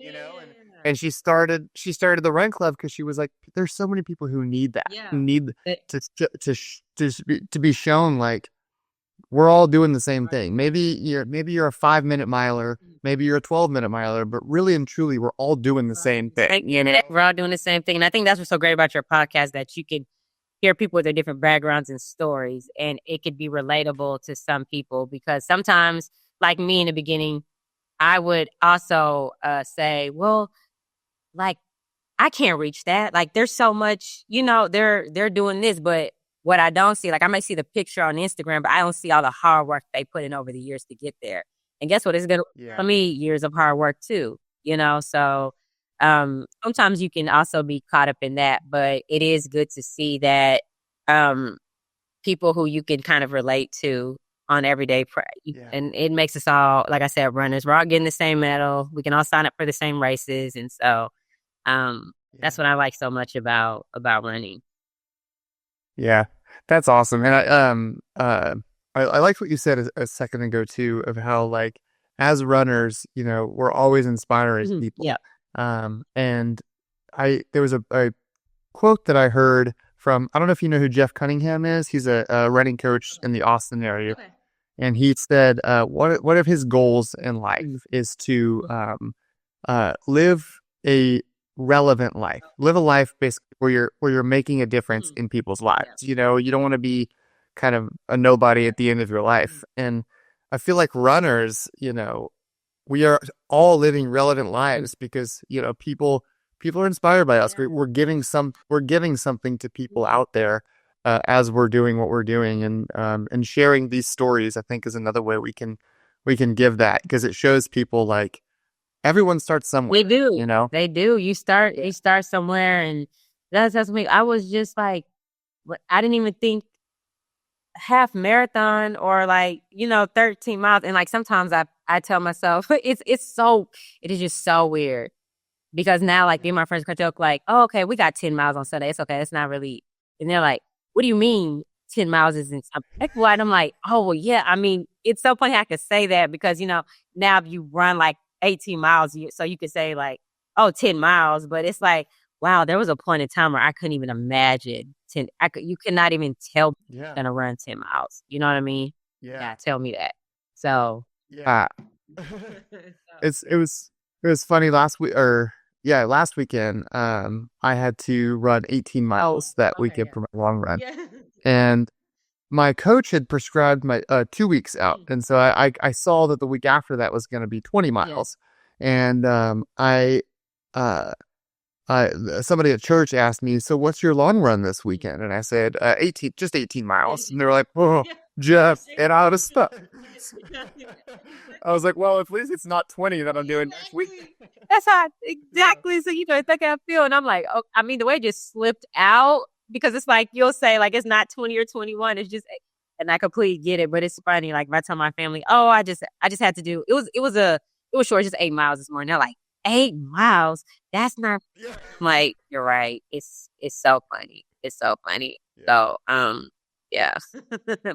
And she started the run club because she was like, there's so many people who need that, who need to be shown like we're all doing the same thing. Maybe you're a 5-minute miler, maybe you're a 12-minute miler, but really and truly, we're all doing the same thing. We're all doing the same thing. And I think that's what's so great about your podcast, that you can hear people with their different backgrounds and stories, and it could be relatable to some people, because sometimes, like me in the beginning, I would also say, well, like, I can't reach that. Like, there's so much, they're doing this, but what I don't see, like, I might see the picture on Instagram, but I don't see all the hard work they put in over the years to get there. And guess what? It's going to, for me, years of hard work too, So sometimes you can also be caught up in that, but it is good to see that people who you can kind of relate to on everyday and it makes us all, like I said, runners. We're all getting the same medal. We can all sign up for the same races, and so that's what I like so much about running. Yeah, that's awesome. And I liked what you said a second ago too, of how like as runners, we're always inspiring people. Yeah. And there was a quote that I heard from, I don't know if you know who Jeff Cunningham is. He's a running coach in the Austin area. Okay. And he said, one of his goals in life is to live a relevant life, live a life basically where you're making a difference in people's lives. You don't want to be kind of a nobody at the end of your life. And I feel like runners, we are all living relevant lives because, people people are inspired by us. Yeah. We're giving something to people out there as we're doing what we're doing, and sharing these stories. I think is another way we can give that, because it shows people like everyone starts somewhere. They do. You know. They do. You start somewhere, and that's me. I was just like, I didn't even think half marathon or 13 miles. And like sometimes I tell myself it is just so weird because now like me and my friends can joke like, oh, okay, we got 10 miles on Sunday. It's okay. It's not really. And they're like, what do you mean 10 miles isn't something? And I'm like, oh, well, yeah. I mean, it's so funny I could say that because, now if you run like 18 miles, so you could say like, oh, 10 miles. But it's like, wow, there was a point in time where I couldn't even imagine 10. You cannot even tell me I'm going to run 10 miles. You know what I mean? Yeah, tell me that. So, Yeah. It was funny last weekend. I had to run 18 miles that weekend for my long run, and my coach had prescribed my 2 weeks out, and so I saw that the week after that was going to be 20 miles, and uh somebody at church asked me, so what's your long run this weekend? And I said 18 miles, and they're like, oh, Jeff, and I was stuck. I was like, well, at least it's not 20 that I'm doing next week. That's how exactly. So it's like I feel, and I'm like, oh, I mean, the way it just slipped out because it's like you'll say like it's not 20 or 21. It's just, and I completely get it, but it's funny. Like if I tell my family, oh, I just had to do it was short, just 8 miles this morning. They're like 8 miles. That's not. I'm like, you're right. It's so funny. It's so funny. So yeah.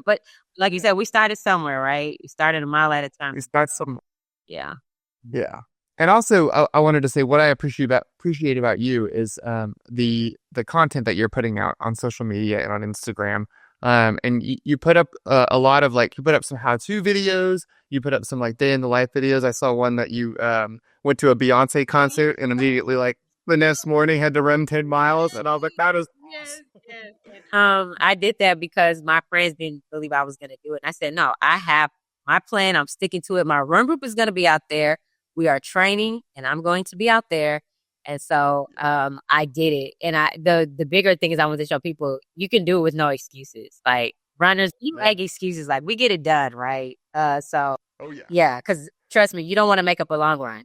But like you said, we started somewhere, right? We started a mile at a time. We start some. Yeah. Yeah. And also, I wanted to say what I appreciate about you is the content that you're putting out on social media and on Instagram. And you put up a lot of you put up some how-to videos. You put up some like day in the life videos. I saw one that you went to a Beyonce concert and immediately the next morning had to run 10 miles, and I was like, that is awesome. Yes. I did that because my friends didn't believe I was going to do it. And I said, no, I have my plan. I'm sticking to it. My run group is going to be out there. We are training, and I'm going to be out there. And so I did it. And the bigger thing is I want to show people you can do it with no excuses. Like runners, you make excuses. Like we get it done, right? So yeah, because trust me, you don't want to make up a long run.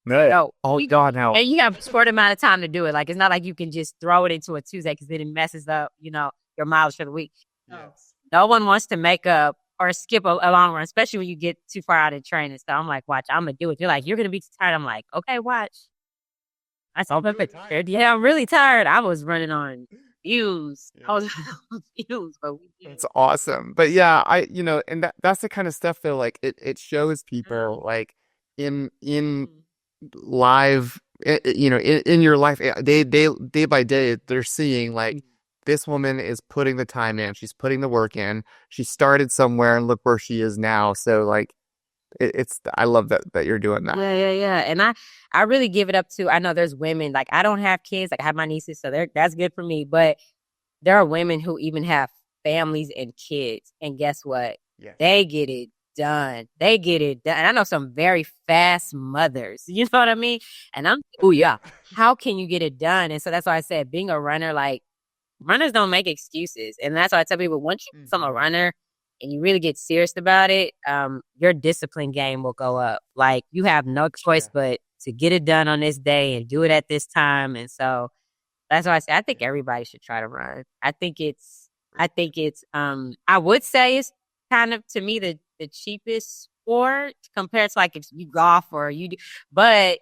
No. Oh God, no. And you have a short amount of time to do it. Like it's not like you can just throw it into a Tuesday because then it messes up, your mileage for the week. Yes. No one wants to make up or skip a long run, especially when you get too far out in training. So I'm like, watch, I'm gonna do it. You're like, you're gonna be tired. I'm like, okay, watch. I saw tired. Yeah, I'm really tired. I was running on fumes. Yeah. I was on fumes, but it's awesome. But yeah, and that's the kind of stuff though. Like it shows people like in live, in your life, day by day, they're seeing like this woman is putting the time in. She's putting the work in. She started somewhere and look where she is now. So like, I love that you're doing that. Yeah. And I really give it up to, I know there's women, like I don't have kids, like I have my nieces, so that's good for me. But there are women who even have families and kids. And guess what? Yeah. They get it done. They get it done. And I know some very fast mothers. You know what I mean? And oh yeah, how can you get it done? And so that's why I said being a runner, like runners don't make excuses. And that's why I tell people once you become a runner and you really get serious about it, your discipline game will go up. Like you have no choice but to get it done on this day and do it at this time. And so that's why I say I think everybody should try to run. I think it's I would say it's kind of to me the cheapest sport compared to like if you golf or you do. But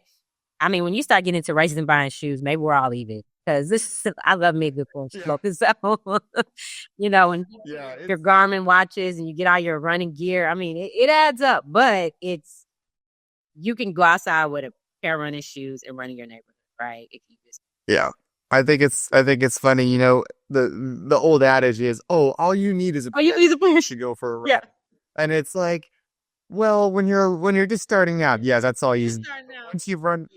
I mean, when you start getting into races and buying shoes, maybe we're all even. Because I love me a good form slope. So, and your Garmin watches and you get all your running gear. I mean, it adds up, but you can go outside with a pair of running shoes and run in your neighborhood, right? If you just I think it's funny. The old adage is, all you need is a pair to go for a run. Yeah, and it's like, well, when you're just starting out, that's all you need. Once you run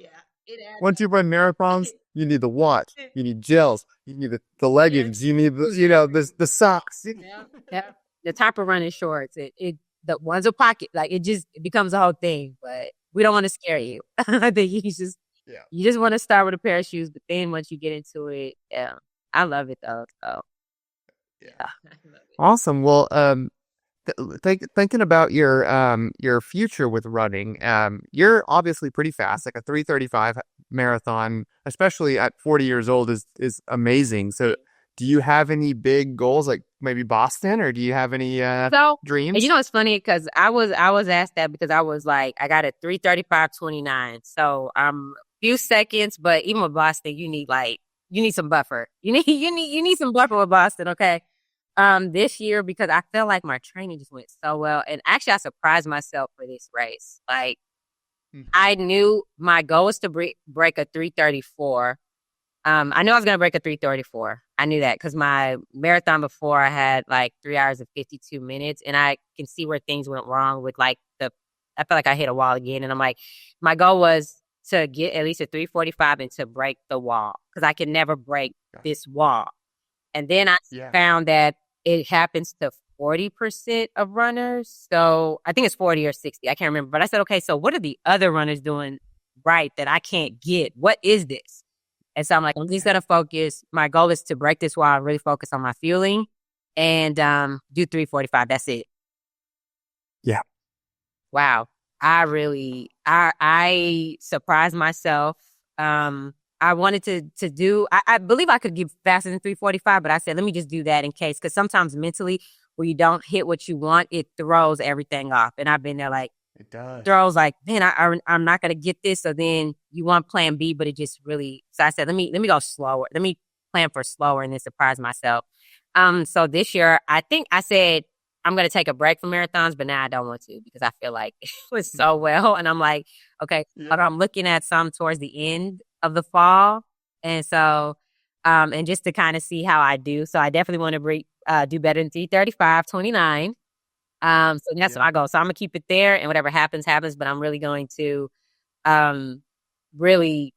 marathons. You need the watch. You need gels. You need the leggings. You need the socks. Yeah. The type of running shorts. The ones with pocket. Like it becomes a whole thing. But we don't want to scare you. I think you just You just want to start with a pair of shoes, but then once you get into it, yeah, I love it though. So yeah, I love it. Awesome. Well, thinking about your future with running, you're obviously pretty fast. Like a 3:35 marathon, especially at 40 years old, is amazing. So, do you have any big goals, like maybe Boston, or do you have any So, and dreams? it's funny because I was asked that because I was like, I got a 3:35:29. So I'm few seconds, but even with Boston, you need some buffer. You need some buffer with Boston, okay? This year because I felt like my training just went so well. And actually I surprised myself for this race. Like Mhm. I knew my goal was to break a 3:34. I knew I was gonna break a 3:34. I knew that because my marathon before I had like 3 hours and 52 minutes, and I can see where things went wrong with like the. I felt like I hit a wall again, and I'm like, my goal was to get at least a 3:45 and to break the wall because I can never break Gotcha. this wall. And then I Yeah. found that it happens to 40% of runners. So I think it's 40 or 60. I can't remember. But I said, okay, so what are the other runners doing right that I can't get? What is this? And so I'm like, I'm just gonna focus. My goal is to break this while I really focus on my fueling and do 3:45. That's it. Yeah. Wow. I surprised myself. I wanted to do I believe I could get faster than 3:45, but I said, let me just do that in case because sometimes mentally when you don't hit what you want, it throws everything off. And I've been there like It does. throws like, man, I'm not gonna get this. So then you want plan B, but it just really. So I said, let me go slower. Let me plan for slower and then surprise myself. So this year, I think I said I'm gonna take a break from marathons, but now I don't want to because I feel like it was so well, and I'm like, okay, but Yeah. I'm looking at some towards the end of the fall, and so, and just to kind of see how I do. So I definitely want to do better than 3:35:29. So that's Yeah. my goal. So I'm gonna keep it there, and whatever happens, happens. But I'm really going to um really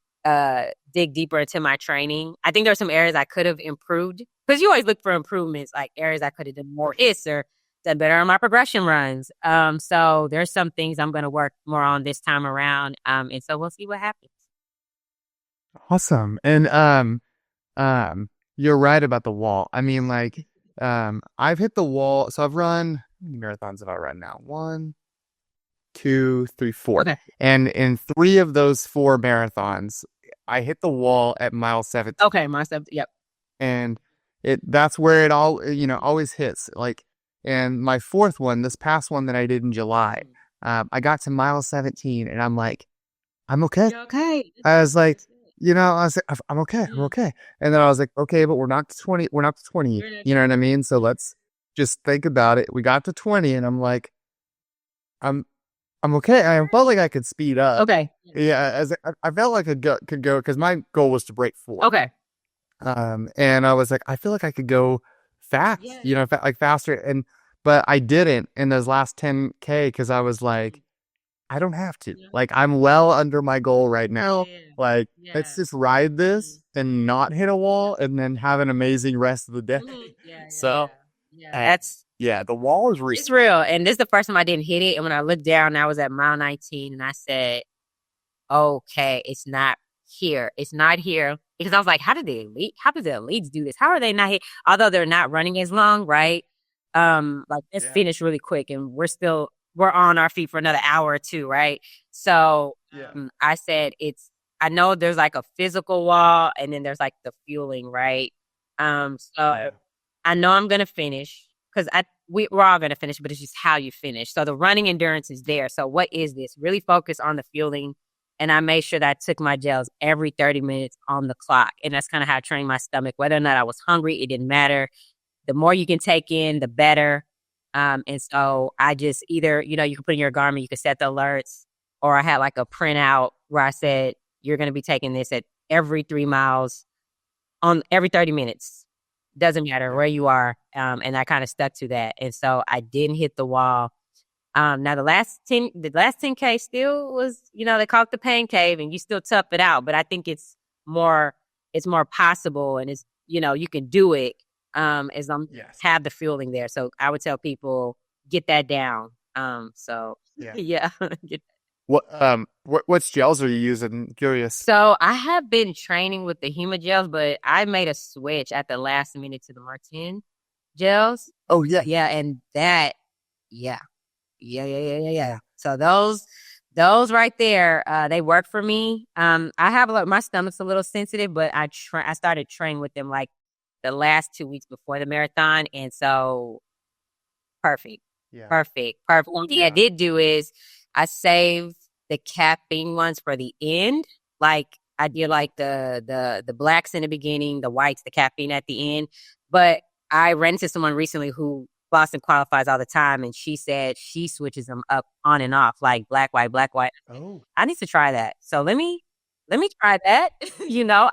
dig deeper into my training. I think there are some areas I could have improved because you always look for improvements, like areas I could have done For more sure. is or done better on my progression runs. So there's some things I'm gonna work more on this time around. And so we'll see what happens. Awesome. And you're right about the wall. I mean, like, I've hit the wall. So I've run how many marathons have I run now? One, two, three, four. Okay. And in three of those four marathons, I hit the wall at mile 17. Okay, my stuff. Yep. And that's where it all, always hits. Like, and my fourth one, this past one that I did in July, Mhm. I got to mile 17 and I'm like, I'm okay. You're okay. That's I good. was like, That's good. I was like, I'm okay. I'm Mhm. okay. And then I was like, okay, but we're not to 20. We're not to 20. You're not You know what I mean? So yeah. let's just think about it. We got to 20 and I'm like, I'm, I'm okay. I felt like I could speed up. Okay. Yeah. I felt like I could go because my goal was to break 4. Okay. And I was like, I feel like I could go fast, Yeah. like faster. But I didn't in those last 10K because I was like, I don't have to. Yeah. Like, I'm well under my goal right now. Yeah. Like, let's Yeah. just ride Mhm. this and not hit a Yep. wall and then have an amazing rest of the day. Mhm. Yeah, yeah, So, yeah. Yeah. uh, That's yeah, the wall is real. it's real. And this is the first time I didn't hit it. And when I looked down, I was at mile 19 and I said, okay, it's not here. It's not here. Because I was like, how did the elites do this? How are they not here? Although they're not running as long, right? Like it's Yeah. finished really quick and we're on our feet for another hour or two, right? So Yeah. I said I know there's like a physical wall and then there's like the fueling, right? So Yeah. I know I'm gonna finish because we're all gonna finish, but it's just how you finish. So the running endurance is there. So what is this? Really focus on the fueling. And I made sure that I took my gels every 30 minutes on the clock. And that's kind of how I trained my stomach. Whether or not I was hungry, it didn't matter. The more you can take in, the better. And so I just either, you can put in your Garmin, you can set the alerts, or I had like a printout where I said, you're going to be taking this at every 3 miles on every 30 minutes. Doesn't matter Yeah. where you are. And I kind of stuck to that. And so I didn't hit the wall. Now the last 10K still was, they call it the pain cave and you still tough it out, but I think more, it's more possible and you can do it, as long as you Yes. have the fueling there. So I would tell people get that down. So Yeah. yeah, get What's gels are you using? Curious. So I have been training with the Hemogels, but I made a switch at the last minute to the Martin gels. Oh yeah. Yeah, and that, yeah, yeah. So those right there, they work for me. I have my stomach's a little sensitive, but I started training with them like the last 2 weeks before the marathon, and so perfect. Yeah. Perfect. One thing I Yeah. did do is I saved the caffeine ones for the end. Like I did like the blacks in the beginning, the whites, the caffeine at the end. But I ran into someone recently who Boston qualifies all the time, and she said she switches them up on and off, like black, white, black, white. Oh. I need to try that. So let me try that.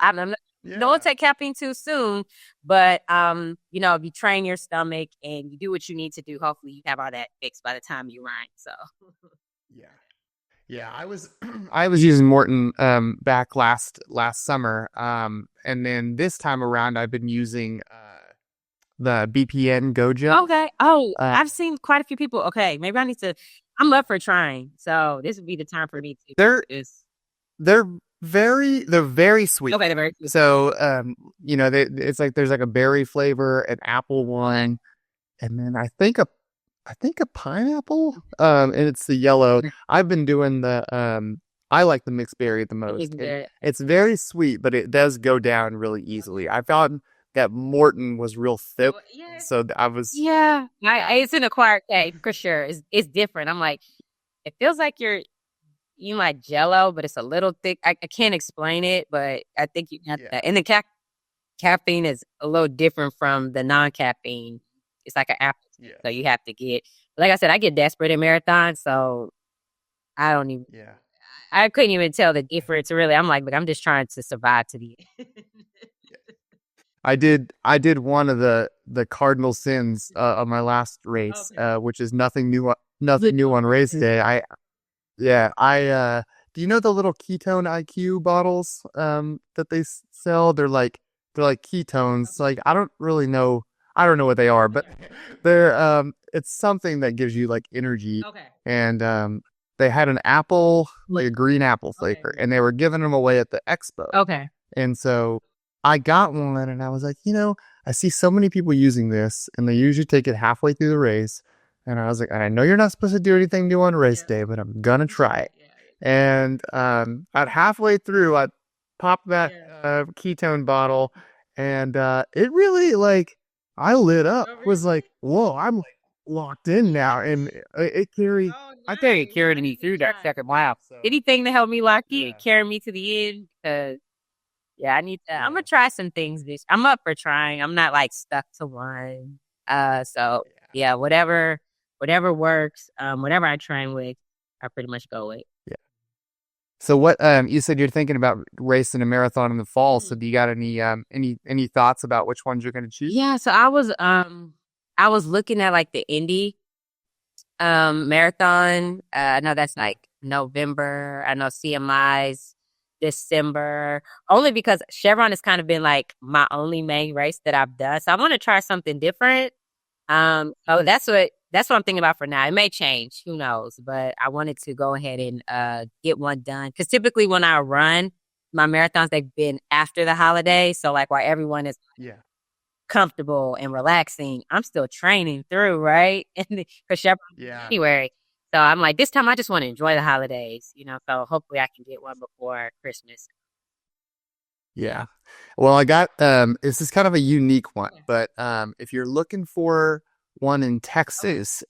I'm not, don't take caffeine too soon, but if you train your stomach and you do what you need to do, hopefully you have all that fixed by the time you run. So Yeah. Yeah, I was using Morton back last summer. And then this time around I've been using the BPN Go gel. okay. Oh, I've seen quite a few people. Okay, maybe I need to. I'm up for trying. So this would be the time for me to. They're they're very sweet. Okay, they're very sweet. So it's like there's like a berry flavor, an apple one, and then I think a pineapple. And it's the yellow. I've been doing I like the mixed berry the most. It's very sweet, but it does go down really easily. I found that Morton was real thick, so I was It's an acquired taste for sure. It's different. I'm like, it feels like you like Jello, but it's a little thick. I can't explain it, but I think you got that. And the caffeine is a little different from the non-caffeine. It's like an apple, so you have to get. Like I said, I get desperate in marathons, so I don't even. Yeah. I couldn't even tell the difference. Really, I'm like, but I'm just trying to survive to the end. I did one of the cardinal sins of my last race, which is nothing new on race day. I do you know the little ketone IQ bottles that they sell? They're like ketones. Like I don't know what they are, but they're it's something that gives you like energy. Okay. And they had an apple, like a green apple flavor, and they were giving them away at the expo. Okay. And so I got one and I was like, I see so many people using this and they usually take it halfway through the race. And I was like, I know you're not supposed to do anything new on race day, but I'm going to try it. And at halfway through, I popped that ketone bottle and it really I lit up. Was like, whoa, I'm like locked in now. And it carried. I think it carried me through that second mile. Anything to help me lock in, carry me to the end. Because I need to. I'm gonna try some things. I'm up for trying. I'm not like stuck to one. Whatever works. Whatever I train with, I pretty much go with. Yeah. So what? You said you're thinking about racing a marathon in the fall. So do you got any thoughts about which ones you're gonna choose? Yeah. So I was looking at like the Indy marathon. I know that's like November. I know CMI's December, only because Chevron has kind of been like my only main race that I've done. So I want to try something different. That's what I'm thinking about for now. It may change, who knows? But I wanted to go ahead and get one done because typically when I run my marathons, they've been after the holidays. So like while everyone is comfortable and relaxing, I'm still training through, right? And because Chevron January. So I'm like, this time I just want to enjoy the holidays, so hopefully I can get one before Christmas. Yeah. Well, I got, this is kind of a unique one, but if you're looking for one in Texas,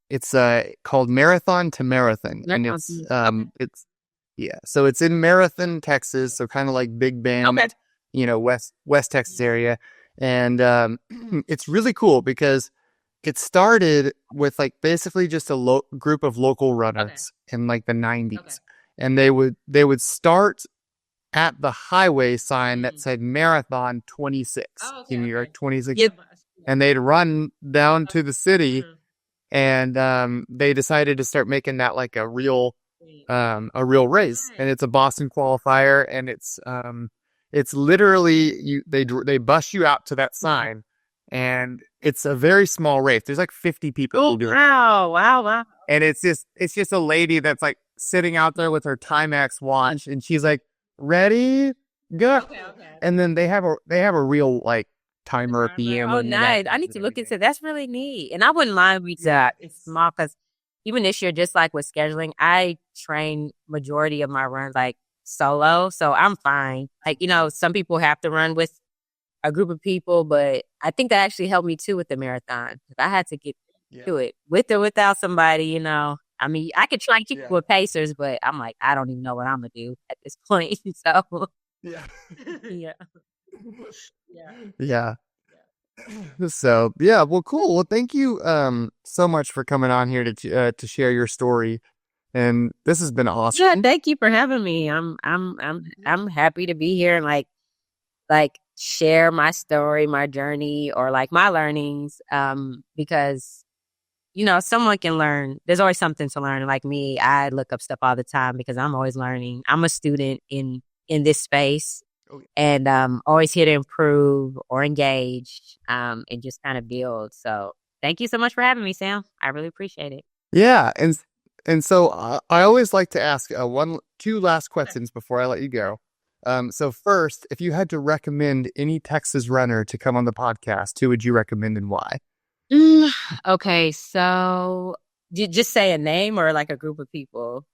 it's called Marathon to Marathon. And so it's in Marathon, Texas. So kind of like Big Bend, West Texas area. And it's really cool because it started with like basically just a group of local runners in like the 90s. And they would start at the highway sign that said Marathon 26 in New York, 26. And they'd run down to the city and they decided to start making that like a real race. And it's a Boston qualifier and it's literally they bus you out to that sign. And it's a very small race. There's like 50 people doing it. Wow. And it's just a lady that's like sitting out there with her Timex watch, and she's like, "Ready, go!" Okay. And then they have a real like timer at the end. Oh, nice. I need to look into that's really neat. And I wouldn't mind if it's small because even this year, just like with scheduling, I train majority of my runs like solo. So I'm fine. Like, some people have to run with a group of people, but I think that actually helped me too with the marathon. I had to get to it with or without somebody, I mean, I could try and keep it with pacers, but I'm like, I don't even know what I'm gonna do at this point. So Yeah. yeah. Yeah. So yeah, well, cool. Well, thank you so much for coming on here to share your story, and this has been awesome. Yeah, thank you for having me. I'm happy to be here and like share my story, my journey, or like my learnings. Because someone can learn. There's always something to learn. Like me, I look up stuff all the time because I'm always learning. I'm a student in this space. And always here to improve or engage and just kind of build. So thank you so much for having me, Sam. I really appreciate it. Yeah, and so I always like to ask two last questions before I let you go. So first, if you had to recommend any Texas runner to come on the podcast, who would you recommend and why? Okay, so just say a name or like a group of people.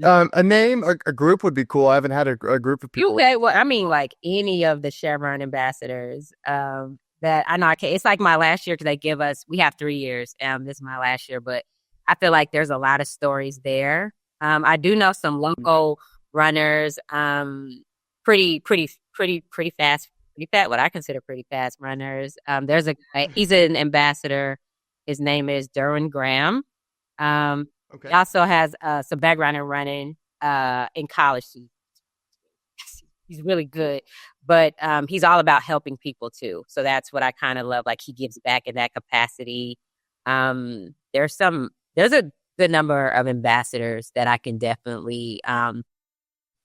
A name or a group would be cool. I haven't had a group of people. Okay, well, I mean, like any of the Chevron ambassadors. That I know. It's like my last year because we have 3 years. This is my last year, but I feel like there's a lot of stories there. I do know some local runners. Pretty fast. What I consider pretty fast runners. There's a guy, he's an ambassador. His name is Derwin Graham. He also has some background in running in college. He's really good, but he's all about helping people too. So that's what I kind of love. Like he gives back in that capacity. There's a good number of ambassadors that I can definitely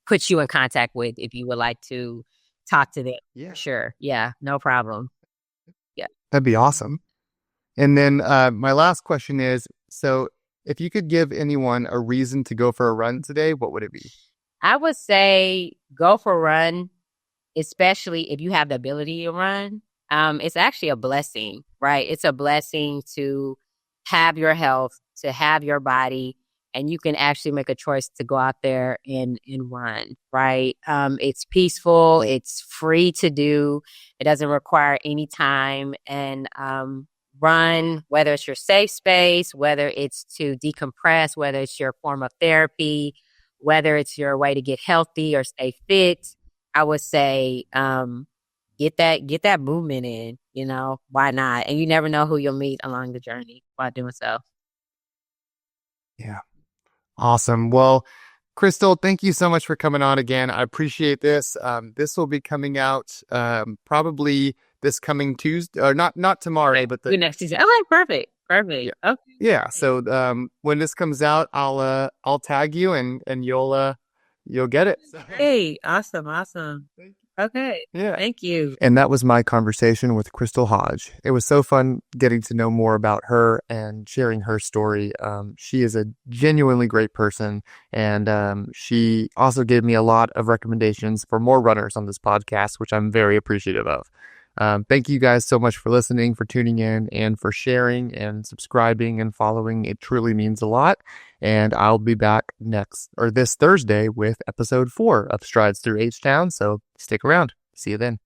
put you in contact with if you would like to talk to them. Yeah, sure. Yeah, no problem. Yeah, that'd be awesome. And then my last question is, so if you could give anyone a reason to go for a run today, what would it be? I would say go for a run, especially if you have the ability to run. It's actually a blessing, right? It's a blessing to have your health, to have your body, and you can actually make a choice to go out there and run, right? It's peaceful. It's free to do. It doesn't require any time. And run, whether it's your safe space, whether it's to decompress, whether it's your form of therapy, whether it's your way to get healthy or stay fit, I would say get that movement in, why not? And you never know who you'll meet along the journey while doing so. Yeah. Awesome. Well, Krystle, thank you so much for coming on again. I appreciate this. This will be coming out probably this coming Tuesday, or not tomorrow, but the next Tuesday. Okay, perfect. Yeah. Okay. Yeah. So when this comes out, I'll tag you and you'll get it. Hey, awesome. Okay. Yeah. Thank you. And that was my conversation with Krystle Hodge. It was so fun getting to know more about her and sharing her story. She is a genuinely great person. And she also gave me a lot of recommendations for more runners on this podcast, which I'm very appreciative of. Thank you guys so much for listening, for tuning in, and for sharing and subscribing and following. It truly means a lot. And I'll be back this Thursday with episode 4 of Strides Through H-Town. So stick around. See you then.